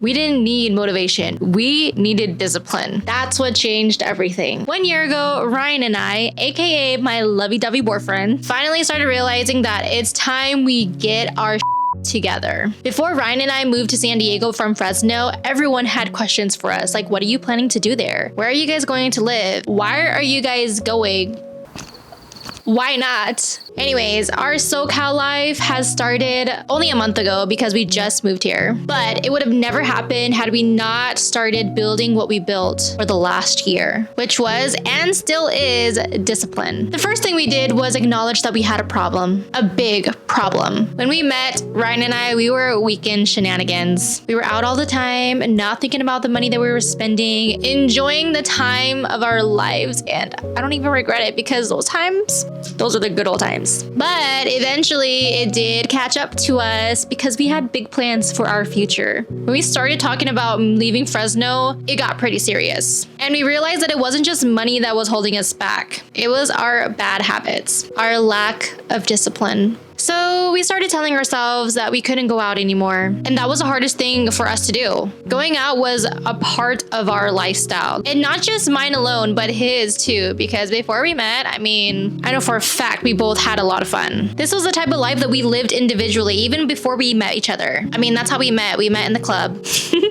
We didn't need motivation. We needed discipline. That's what changed everything. 1 year ago, Ryan and I, aka my lovey-dovey boyfriend, finally started realizing that it's time we get our together. Before Ryan and I moved to San Diego from Fresno, everyone had questions for us, like, what are you planning to do there? Where are you guys going to live? Why are you guys going? Why not? Anyways, our SoCal life has started only a month ago because we just moved here. But it would have never happened had we not started building what we built for the last year, which was and still is discipline. The first thing we did was acknowledge that we had a problem, a big problem. When we met, Ryan and I, we were weekend shenanigans. We were out all the time, not thinking about the money that we were spending, enjoying the time of our lives. And I don't even regret it because those are the good old times. But eventually it did catch up to us because we had big plans for our future. When we started talking about leaving Fresno, it got pretty serious. And we realized that it wasn't just money that was holding us back. It was our bad habits, our lack of discipline. So we started telling ourselves that we couldn't go out anymore. And that was the hardest thing for us to do. Going out was a part of our lifestyle. And not just mine alone, but his too. Because before we met, I know for a fact we both had a lot of fun. This was the type of life that we lived individually, even before we met each other. That's how we met. We met in the club.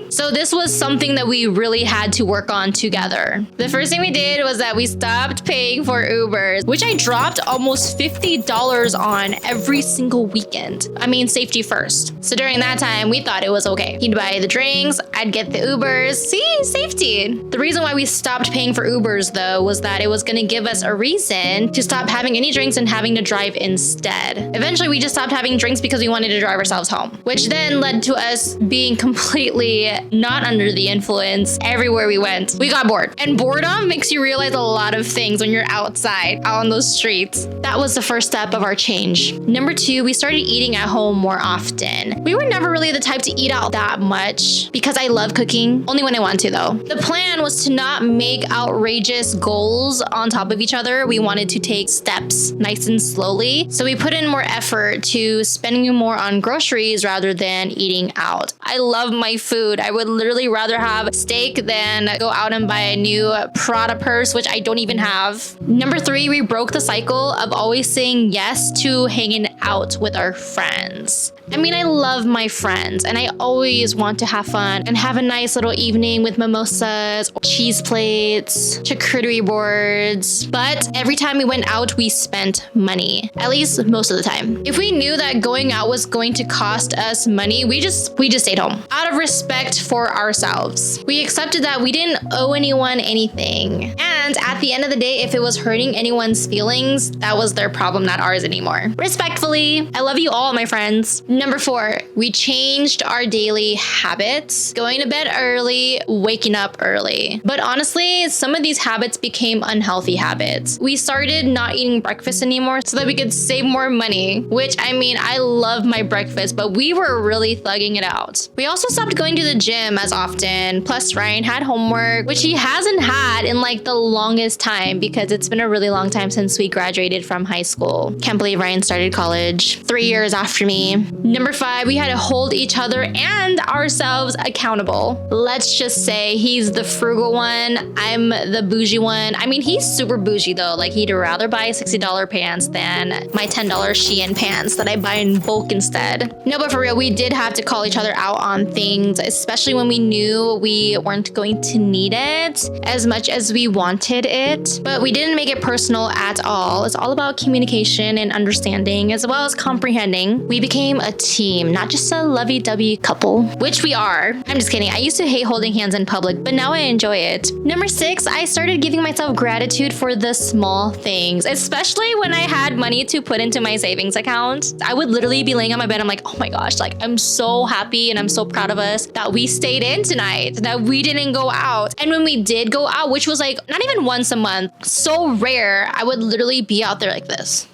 So this was something that we really had to work on together. The first thing we did was that we stopped paying for Ubers, which I dropped almost $50 on every single weekend. Safety first. So during that time, we thought it was okay. He'd buy the drinks, I'd get the Ubers. See, safety. The reason why we stopped paying for Ubers though was that it was gonna give us a reason to stop having any drinks and having to drive instead. Eventually, we just stopped having drinks because we wanted to drive ourselves home, which then led to us being completely not under the influence everywhere we went. We got bored. And boredom makes you realize a lot of things when you're outside, out on those streets. That was the first step of our change. Number 2, we started eating at home more often. We were never really the type to eat out that much because I love cooking, only when I want to though. The plan was to not make outrageous goals on top of each other. We wanted to take steps nice and slowly. So we put in more effort to spending more on groceries rather than eating out. I love my food. I would literally rather have steak than go out and buy a new Prada purse, which I don't even have. Number 3, we broke the cycle of always saying yes to hanging out with our friends. I love my friends and I always want to have fun and have a nice little evening with mimosas, cheese plates, charcuterie boards. But every time we went out, we spent money, at least most of the time. If we knew that going out was going to cost us money, we just stayed home out of respect for ourselves. We accepted that we didn't owe anyone anything. And at the end of the day, if it was hurting anyone's feelings, that was their problem, not ours anymore. Respectfully, I love you all, my friends. Number 4, we changed our daily habits, going to bed early, waking up early. But honestly, some of these habits became unhealthy habits. We started not eating breakfast anymore so that we could save more money, which I love my breakfast, but we were really thugging it out. We also stopped going to the gym as often. Plus, Ryan had homework, which he hasn't had in the longest time because it's been a really long time since we graduated from high school. Can't believe Ryan started college 3 years after me. Number 5, we had to hold each other and ourselves accountable. Let's just say he's the frugal one, I'm the bougie one. He's super bougie though. He'd rather buy $60 pants than my $10 Shein pants that I buy in bulk instead. No, but for real, we did have to call each other out on things, especially when we knew we weren't going to need it as much as we wanted it. But we didn't make it personal at all. It's all about communication and understanding as well as comprehending. We became a team, not just a lovey-dovey couple, which we are. I'm just kidding. I used to hate holding hands in public, but now I enjoy it. Number 6, I started giving myself gratitude for the small things, especially when I had money to put into my savings account. I would literally be laying on my bed. I'm like, oh my gosh, I'm so happy and I'm so proud of us that we stayed in tonight, that we didn't go out. And when we did go out, which was not even once a month, so rare, I would literally be out there like this.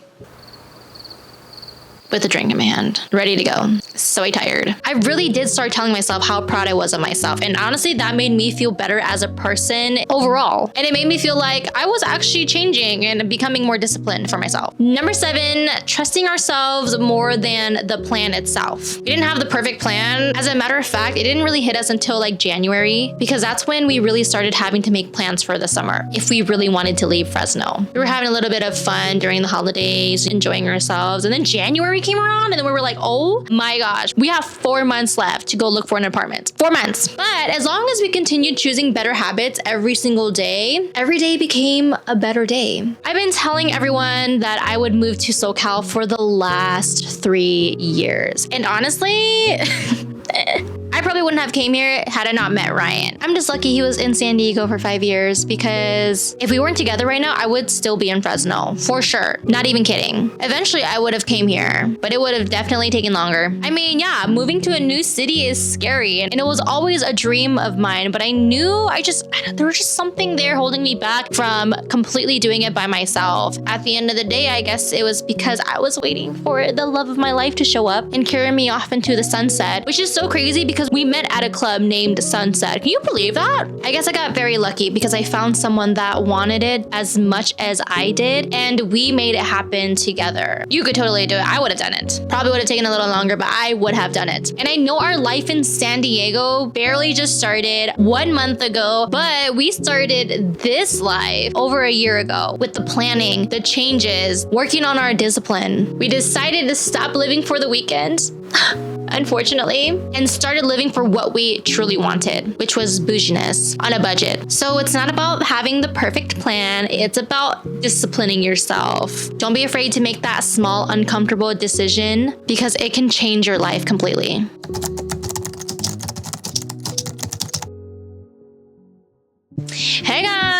with a drink in my hand, ready to go. So tired. I really did start telling myself how proud I was of myself. And honestly, that made me feel better as a person overall. And it made me feel like I was actually changing and becoming more disciplined for myself. Number 7, trusting ourselves more than the plan itself. We didn't have the perfect plan. As a matter of fact, it didn't really hit us until like January, because that's when we really started having to make plans for the summer if we really wanted to leave Fresno. We were having a little bit of fun during the holidays, enjoying ourselves. And then January came around and then we were like, oh my gosh, we have 4 months left to go look for an apartment. 4 months. But as long as we continued choosing better habits every single day, every day became a better day. I've been telling everyone that I would move to SoCal for the last 3 years. And honestly, I probably wouldn't have came here had I not met Ryan. I'm just lucky he was in San Diego for 5 years, because if we weren't together right now, I would still be in Fresno for sure. Not even kidding. Eventually I would have came here, but it would have definitely taken longer. I mean, yeah, moving to a new city is scary, and it was always a dream of mine, but I knew there was just something there holding me back from completely doing it by myself. At the end of the day, I guess it was because I was waiting for the love of my life to show up and carry me off into the sunset, which is so crazy because we met at a club named Sunset. Can you believe that? I guess I got very lucky because I found someone that wanted it as much as I did, and we made it happen together. You could totally do it. I would have done it. Probably would have taken a little longer, but I would have done it. And I know our life in San Diego barely just started 1 month ago, but we started this life over a year ago with the planning, the changes, working on our discipline. We decided to stop living for the weekend. Unfortunately, and started living for what we truly wanted, which was bouginess on a budget. So it's not about having the perfect plan, it's about disciplining yourself. Don't be afraid to make that small, uncomfortable decision, because it can change your life completely. Hey guys!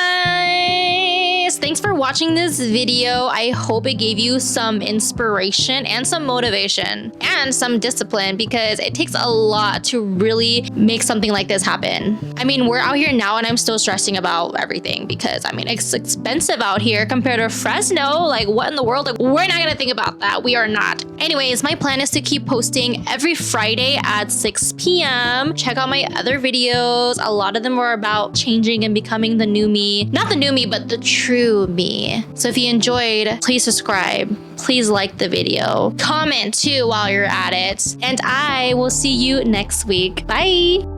Thanks for watching this video. I hope it gave you some inspiration and some motivation and some discipline, because it takes a lot to really make something like this happen. I mean, we're out here now and I'm still stressing about everything because I mean, it's expensive out here compared to Fresno. Like, what in the world? Like, we're not gonna think about that. We are not. Anyways, my plan is to keep posting every Friday at 6 p.m. Check out my other videos. A lot of them are about changing and becoming the new me. Not the new me, but the true me. So if you enjoyed, please subscribe. Please like the video. Comment too while you're at it. And I will see you next week. Bye.